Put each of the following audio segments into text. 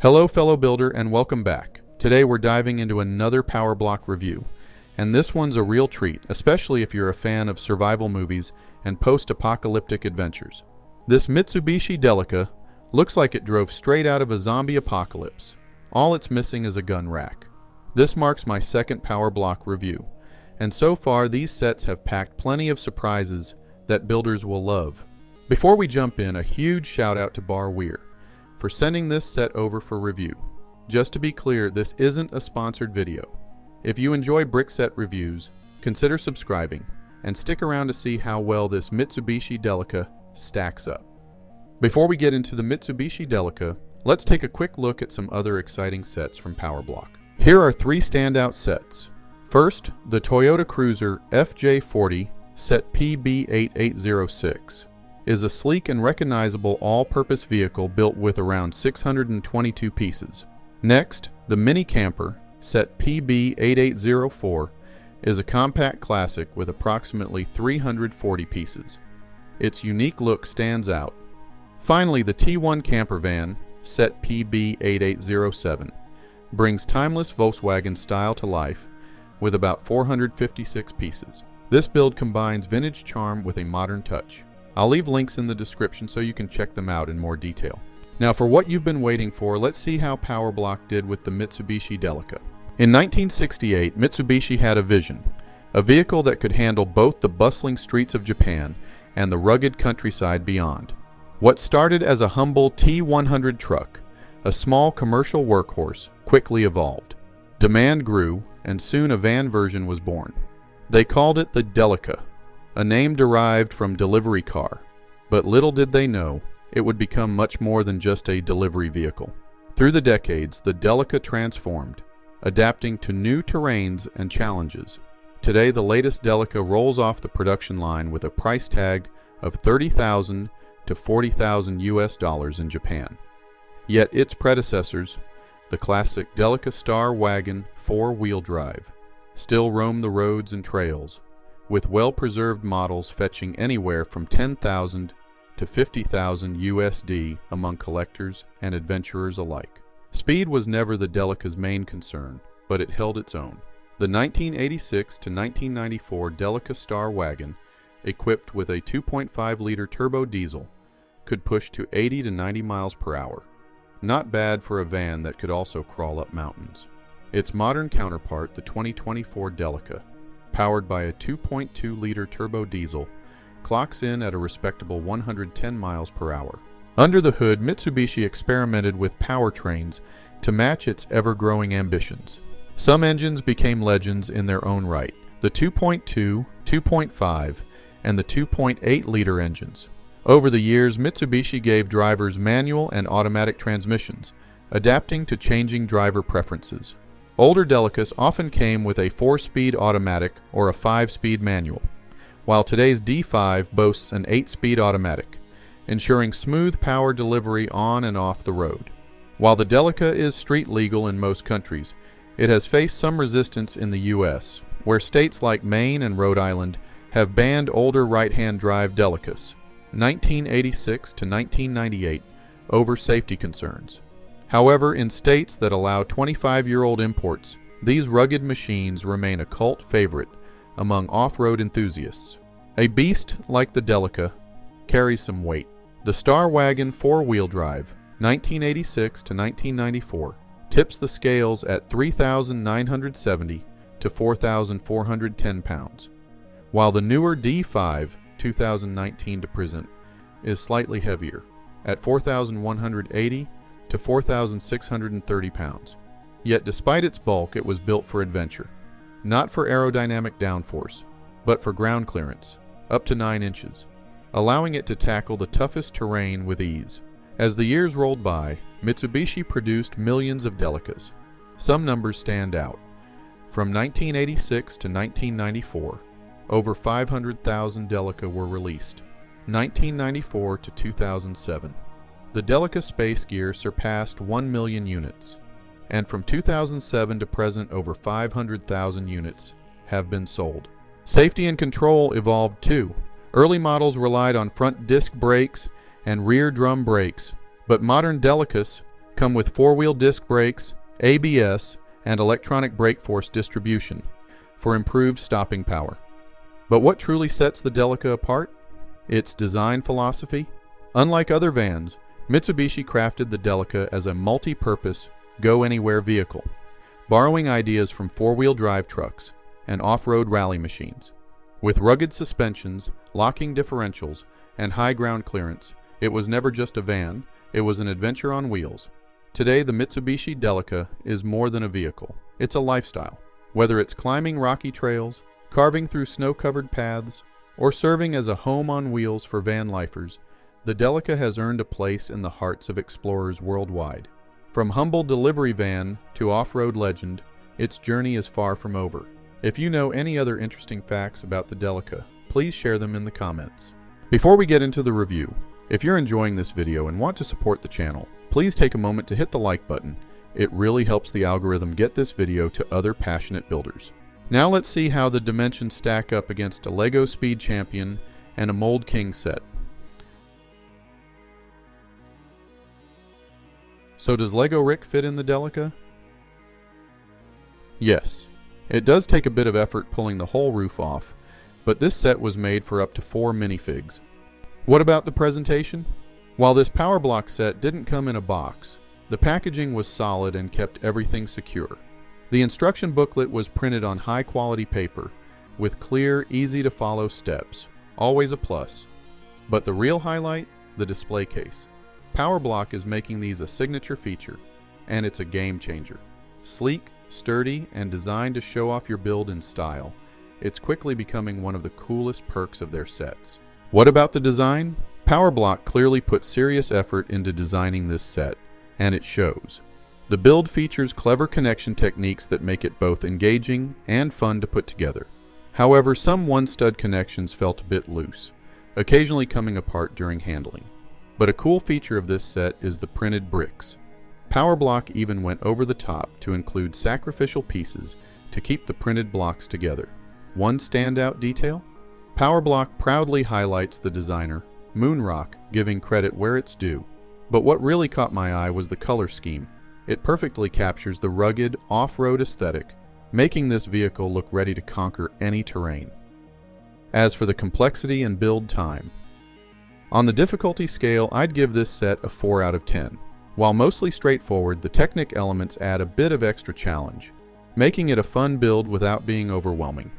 Hello fellow builder and welcome back. Today we're diving into another PowerBlock review. And this one's a real treat, especially if you're a fan of survival movies and post-apocalyptic adventures. This Mitsubishi Delica looks like it drove straight out of a zombie apocalypse. All it's missing is a gun rack. This marks my second PowerBlock review. And so far these sets have packed plenty of surprises that builders will love. Before we jump in, a huge shout out to Barweer for sending this set over for review. Just to be clear, this isn't a sponsored video. If you enjoy brick set reviews, consider subscribing and stick around to see how well this Mitsubishi Delica stacks up. Before we get into the Mitsubishi Delica, let's take a quick look at some other exciting sets from PowerBlock. Here are three standout sets. First, the Toyota Cruiser FJ40 Set PB8806 is a sleek and recognizable all-purpose vehicle built with around 622 pieces. Next, the Mini Camper Set PB8804 is a compact classic with approximately 340 pieces. Its unique look stands out. Finally, the T1 Campervan Set PB8807 brings timeless Volkswagen style to life with about 456 pieces. This build combines vintage charm with a modern touch. I'll leave links in the description so you can check them out in more detail. Now for what you've been waiting for, let's see how PowerBlock did with the Mitsubishi Delica. In 1968, Mitsubishi had a vision, a vehicle that could handle both the bustling streets of Japan and the rugged countryside beyond. What started as a humble T100 truck, a small commercial workhorse, quickly evolved. Demand grew, and soon a van version was born. They called it the Delica, a name derived from delivery car, but little did they know it would become much more than just a delivery vehicle. Through the decades, the Delica transformed, adapting to new terrains and challenges. Today, the latest Delica rolls off the production line with a price tag of $30,000 to $40,000 US in Japan. Yet its predecessors, the classic Delica Star Wagon 4-wheel drive, still roam the roads and trails, with well-preserved models fetching anywhere from $10,000 to $50,000 USD among collectors and adventurers alike. Speed was never the Delica's main concern, but it held its own. The 1986 to 1994 Delica Star Wagon, equipped with a 2.5-liter turbo diesel, could push to 80 to 90 miles per hour. Not bad for a van that could also crawl up mountains. Its modern counterpart, the 2024 Delica, powered by a 2.2-liter turbo diesel, clocks in at a respectable 110 miles per hour. Under the hood, Mitsubishi experimented with powertrains to match its ever-growing ambitions. Some engines became legends in their own right: the 2.2, 2.5, and the 2.8-liter engines. Over the years, Mitsubishi gave drivers manual and automatic transmissions, adapting to changing driver preferences. Older Delicas often came with a 4-speed automatic or a 5-speed manual, while today's D5 boasts an 8-speed automatic, ensuring smooth power delivery on and off the road. While the Delica is street legal in most countries, it has faced some resistance in the U.S., where states like Maine and Rhode Island have banned older right-hand drive Delicas, 1986 to 1998, over safety concerns. However, in states that allow 25-year-old imports, these rugged machines remain a cult favorite among off-road enthusiasts. A beast like the Delica carries some weight. The Star Wagon 4-wheel drive, 1986 to 1994, tips the scales at 3,970 to 4,410 pounds, while the newer D5, 2019 to present, is slightly heavier, at 4,180 to 4,630 pounds. Yet despite its bulk, it was built for adventure. Not for aerodynamic downforce, but for ground clearance, up to 9 inches, allowing it to tackle the toughest terrain with ease. As the years rolled by, Mitsubishi produced millions of Delicas. Some numbers stand out. From 1986 to 1994, over 500,000 Delica were released. 1994 to 2007. The Delica Space Gear surpassed 1 million units, and from 2007 to present over 500,000 units have been sold. Safety and control evolved too. Early models relied on front disc brakes and rear drum brakes, but modern Delicas Come with four-wheel disc brakes, ABS, and electronic brake force distribution for improved stopping power. But what truly sets the Delica apart? Its design philosophy. Unlike other vans, Mitsubishi crafted the Delica as a multi-purpose, go-anywhere vehicle, borrowing ideas from four-wheel drive trucks and off-road rally machines. With rugged suspensions, locking differentials, and high ground clearance, it was never just a van, it was an adventure on wheels. Today, the Mitsubishi Delica is more than a vehicle. It's a lifestyle. Whether it's climbing rocky trails, carving through snow-covered paths, or serving as a home on wheels for van lifers, the Delica has earned a place in the hearts of explorers worldwide. From humble delivery van to off-road legend, its journey is far from over. If you know any other interesting facts about the Delica, please share them in the comments. Before we get into the review, if you're enjoying this video and want to support the channel, please take a moment to hit the like button. It really helps the algorithm get this video to other passionate builders. Now let's see how the dimensions stack up against a LEGO Speed Champion and a Mold King set. So does LEGO Rick fit in the Delica? Yes. It does take a bit of effort pulling the whole roof off, but this set was made for up to 4 minifigs. What about the presentation? While this PowerBlock set didn't come in a box, the packaging was solid and kept everything secure. The instruction booklet was printed on high-quality paper with clear, easy-to-follow steps, always a plus. But the real highlight? The display case. PowerBlock is making these a signature feature, and it's a game changer. Sleek, sturdy, and designed to show off your build in style, it's quickly becoming one of the coolest perks of their sets. What about the design? PowerBlock clearly put serious effort into designing this set, and it shows. The build features clever connection techniques that make it both engaging and fun to put together. However, some one-stud connections felt a bit loose, occasionally coming apart during handling. But a cool feature of this set is the printed bricks. PowerBlock even went over the top to include sacrificial pieces to keep the printed blocks together. One standout detail? PowerBlock proudly highlights the designer, Moonrock, giving credit where it's due. But what really caught my eye was the color scheme. It perfectly captures the rugged, off-road aesthetic, making this vehicle look ready to conquer any terrain. As for the complexity and build time, on the difficulty scale, I'd give this set a 4 out of 10. While mostly straightforward, the Technic elements add a bit of extra challenge, making it a fun build without being overwhelming.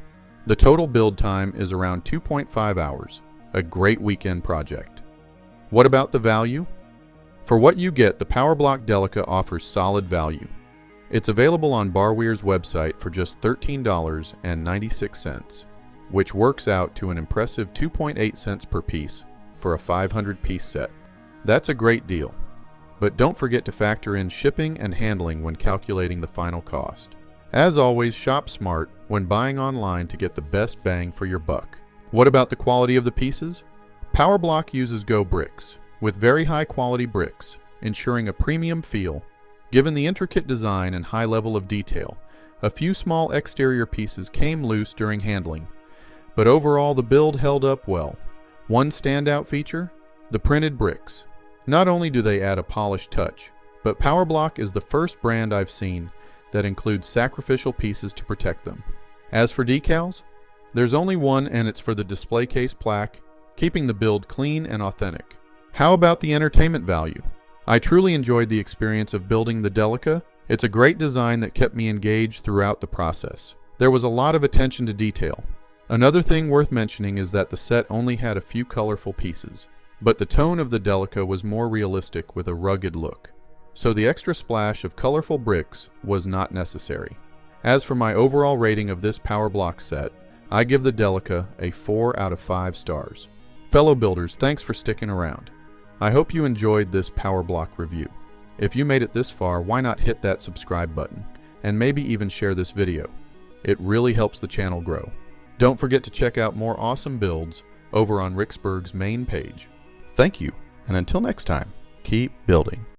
The total build time is around 2.5 hours, a great weekend project. What about the value? For what you get, the PowerBlock Delica offers solid value. It's available on Barweer's website for just $13.96, which works out to an impressive 2.8 cents per piece for a 500-piece set. That's a great deal. But don't forget to factor in shipping and handling when calculating the final cost. As always, shop smart when buying online to get the best bang for your buck. What about the quality of the pieces? PowerBlock uses Go bricks, with very high quality bricks, ensuring a premium feel. Given the intricate design and high level of detail, a few small exterior pieces came loose during handling, but overall the build held up well. One standout feature? The printed bricks. Not only do they add a polished touch, but PowerBlock is the first brand I've seen that includes sacrificial pieces to protect them. As for decals, there's only one, and it's for the display case plaque, keeping the build clean and authentic. How about the entertainment value? I truly enjoyed the experience of building the Delica. It's a great design that kept me engaged throughout the process. There was a lot of attention to detail. Another thing worth mentioning is that the set only had a few colorful pieces, but the tone of the Delica was more realistic with a rugged look. So the extra splash of colorful bricks was not necessary. As for my overall rating of this PowerBlock set, I give the Delica a 4 out of 5 stars. Fellow builders, thanks for sticking around. I hope you enjoyed this PowerBlock review. If you made it this far, why not hit that subscribe button, and maybe even share this video. It really helps the channel grow. Don't forget to check out more awesome builds over on Ricksburg's main page. Thank you, and until next time, keep building.